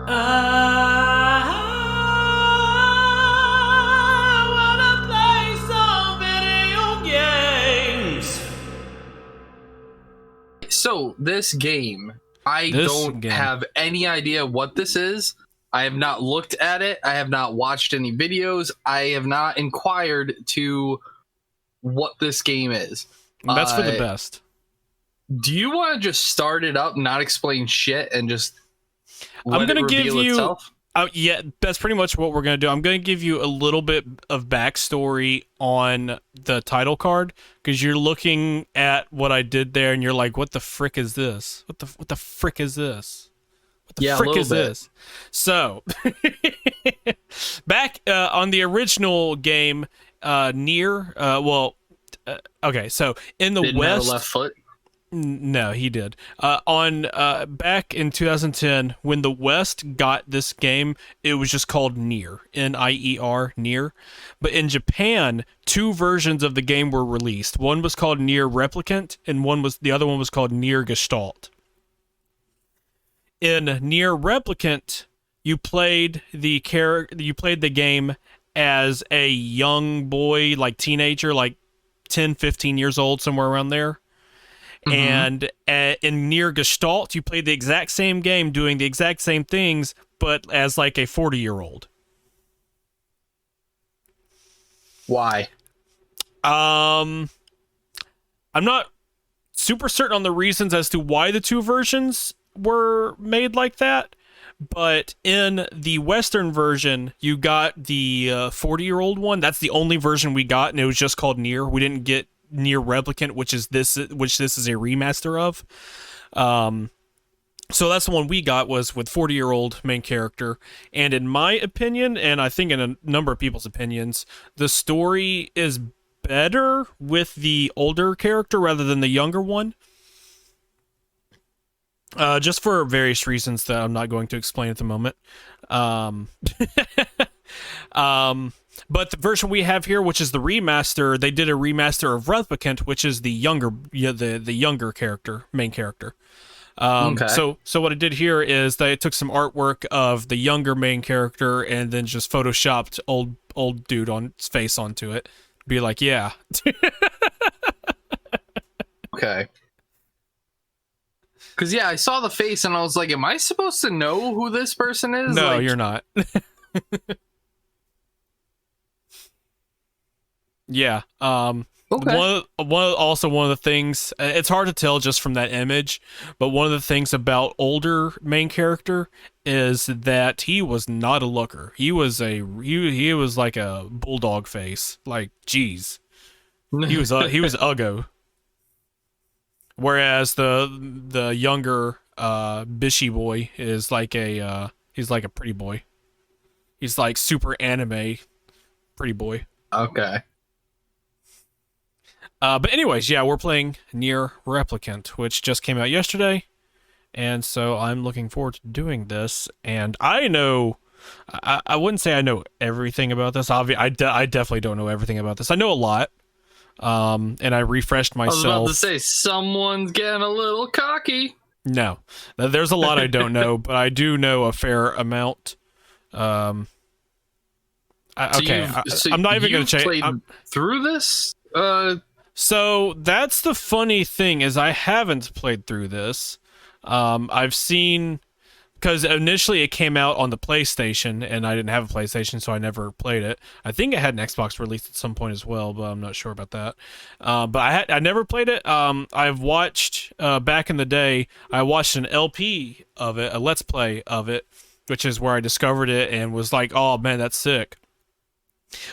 I wanna play some video games. So this game, I don't have any idea what this is. I have not looked at it. I have not watched any videos. I have not inquired to what this game is. That's for the best. Do you want to just start it up, not explain shit, and just I'm going to give you... itself? Yeah, that's pretty much what we're going to do. I'm going to give you a little bit of backstory on the title card, because you're looking at what I did there, and you're like, what the frick is this? What the frick is this? What the frick is this? So, back on the original game, NieR, okay, so in the Didn't West... have a left foot? No, he did. Back in 2010, when the West got this game, it was just called NieR, N-I-E-R, NieR. But in Japan, 2 versions of the game were released. One was called NieR Replicant, and the other one was called NieR Gestalt. In NieR Replicant, you played the game as a young boy, like teenager, like 10, 15 years old, somewhere around there. And in NieR Gestalt, you played the exact same game, doing the exact same things, but as like a 40-year-old. Why? I'm not super certain on the reasons as to why the 2 versions were made like that, but in the Western version, you got the 40-year-old one. That's the only version we got, and it was just called NieR. We didn't get NieR Replicant, which this is a remaster of. So that's the one we got, was with 40-year-old main character. And in my opinion, and I think in a number of people's opinions, the story is better with the older character rather than the younger one. Just for various reasons that I'm not going to explain at the moment. But the version we have here, which is the remaster, they did a remaster of Replicant, which is the younger, the younger character, main character. Okay. So what I did here is they took some artwork of the younger main character and then just photoshopped old dude on his face onto it. Be like, yeah. Okay. Because, yeah, I saw the face and I was like, am I supposed to know who this person is? No, like, you're not. Yeah. Okay. One of the things, it's hard to tell just from that image, but one of the things about older main character is that he was not a looker. He was he was like a bulldog face. Like, geez. He was uggo. Whereas the younger Bishy boy is like he's like a pretty boy. He's like super anime pretty boy. Okay. But anyways, yeah, we're playing NieR Replicant, which just came out yesterday, and so I'm looking forward to doing this. And I wouldn't say I know everything about this. I definitely don't know everything about this. I know a lot, and I refreshed myself. I was about to say, someone's getting a little cocky. No, there's a lot I don't know, but I do know a fair amount. I'm not even going to change. Through this? So that's the funny thing, is I haven't played through this. I've seen, because initially it came out on the PlayStation, and I didn't have a PlayStation, so I never played it. I think it had an Xbox released at some point as well, but I'm not sure about that. But I never played it. I've watched, back in the day, I watched an LP of it, a Let's Play of it, which is where I discovered it and was like, oh man, that's sick.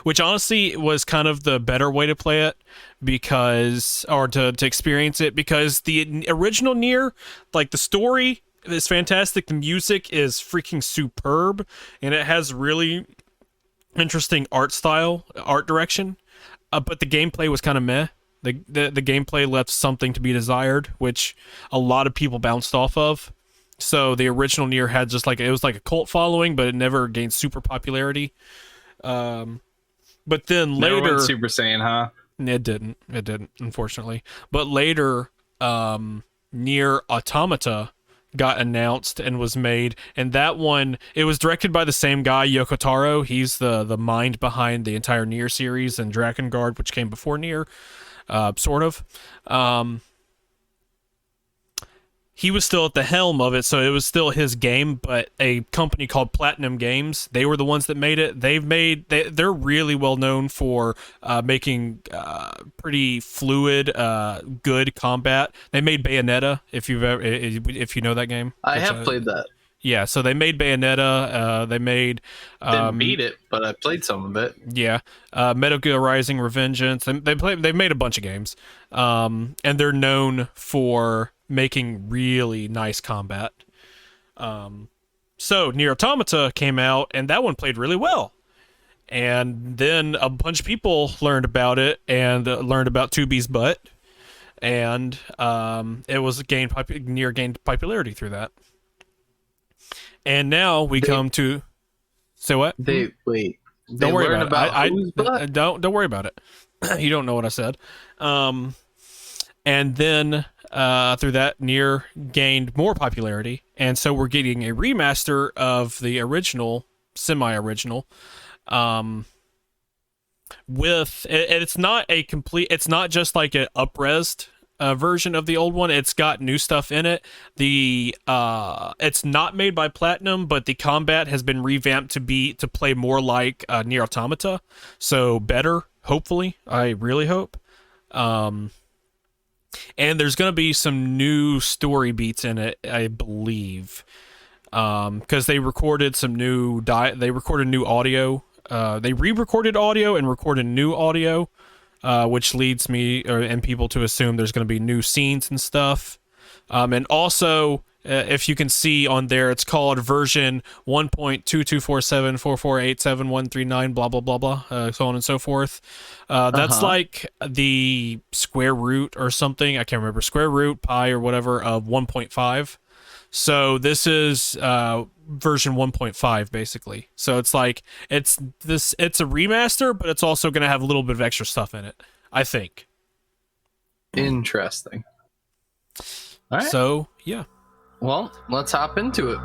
Which honestly was kind of the better way to play it, to experience it, because the original NieR, like, the story is fantastic, the music is freaking superb, and it has really interesting art direction, but the gameplay was kind of meh. The gameplay left something to be desired, which a lot of people bounced off of. So the original NieR had just like, it was like a cult following, but it never gained super popularity. But then later, never went Super Saiyan, huh? It didn't, unfortunately. But later, NieR Automata got announced and was made, and that one, it was directed by the same guy, Yoko Taro. He's the mind behind the entire NieR series and Drakengard, which came before NieR, sort of. He was still at the helm of it, so it was still his game, but a company called Platinum Games, they were the ones that made it. They're really well known for making pretty fluid, good combat. They made Bayonetta, if you know that game. I have played that. Yeah, so they made Bayonetta. They made didn't beat it, but I played some of it. Yeah, Metal Gear Rising: Revengeance. They've made a bunch of games, and they're known for making really nice combat. So NieR Automata came out, and that one played really well. And then a bunch of people learned about it and learned about 2B's butt, and it was NieR gained popularity through that. And now we come to say what? Wait. Don't worry about it. Don't worry about it. You don't know what I said. And then through that, NieR gained more popularity, and so we're getting a remaster of the original, semi-original. With it's not a complete. It's not just like an up-resed version of the old one. It's got new stuff in it. It's not made by Platinum, but the combat has been revamped to play more like NieR Automata, so better. Hopefully, I really hope. And there's gonna be some new story beats in it, I believe, because they recorded some new they recorded new audio. They re-recorded audio and recorded new audio, which leads me and people to assume there's going to be new scenes and stuff. And also, if you can see on there, it's called version 1.224744871139, blah, blah, blah, blah, so on and so forth. That's like the square root or something. I can't remember. Square root, pi, or whatever, of 1.5. So this is version 1.5, basically. So it's like, it's a remaster, but it's also going to have a little bit of extra stuff in it, I think. Interesting. All right. So, yeah. Well, let's hop into it.